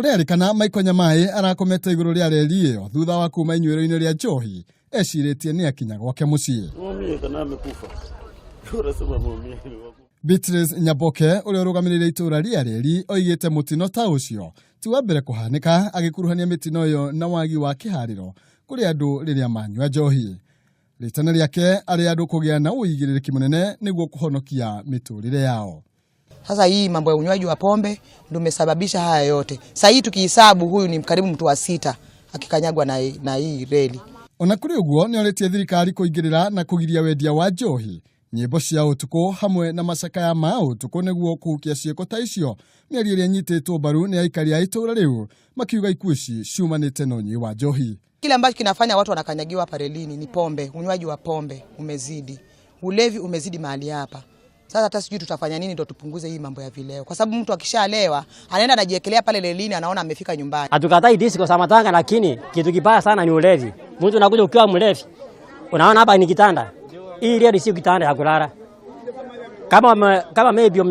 Kurerikana Michael Nyamai arakomete iguru ria reri iyo thutha wa kuma inyuiro-ini ria njohi eciritie ni akinya gwake mucii. Beatrice Nyaboke uria urugamirire itura ria reri oigite mutino ta ucio ti wa mbere kuhanika agikuruhania mitino iyo na wagi wa kihariro kuri andu riria manyua njohi. Ritana riake ari andu kugia na uigiriki munene niguo kuhonokia miturire yao. Sasa hii mambo ya unywaji wa pombe ndio umesababisha haya yote. Sasa hii tukihesabu huyu ni karibu mtu wa 6 akikanyagwa na hii reli. Ona kuri uguo ni oretie thirikari kuingirira na kugiria wendia wa njohi, nyimbo cia utuku hamwe na macaka ya ma utuku niguo kuhukia cieko ta icio. Miario iria nyititwo mbaru ni aikari a itura riu makiuga ikuũ ici ciumanite na unyi wa njohi. Kile ambacho kinafanya watu wanakanyagiwa hapa relini ni pombe, unywaji wa pombe umezidi. Ulevi umezidi mahali hapa. Sasa hata sijui tutafanya nini ndio tupunguze hii mambo ya vileo. Kwa sababu mtu akishalewa, anaenda anajiekelea pale relini anaona amefika nyumbani. Hatukatai disco za matanga, lakini kitu kibaya sana ni ulevi. Mtu anakuja ukiwa mlevi. Unaona hapa ni kitanda. Hii reli si kitanda ya kulala. Kama maybe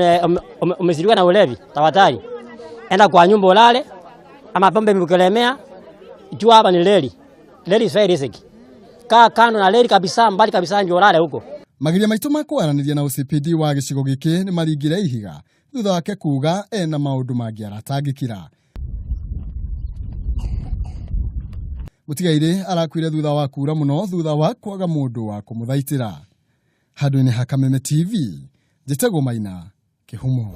umeziliwa na ulevi, tafadhali enda kwa nyumba ulale, ama pombe imekulemea. Jua hapa ni reli. Reli is very risky. Kaa kando na reli kabisa, mbali kabisa ndio ulale huko. Magiria maitu makwaraniria na UCPD wa gicigo giki ni maringire ihiga thutha wake kuga ena maundu mangiaratangikira. Mutigaire arakwire thutha wa kura muno thutha wa kwaga mundu wa kumuthaitira. Handũ-inĩ ha Kameme TV, Njĩtagwo Maina, Kĩhumo.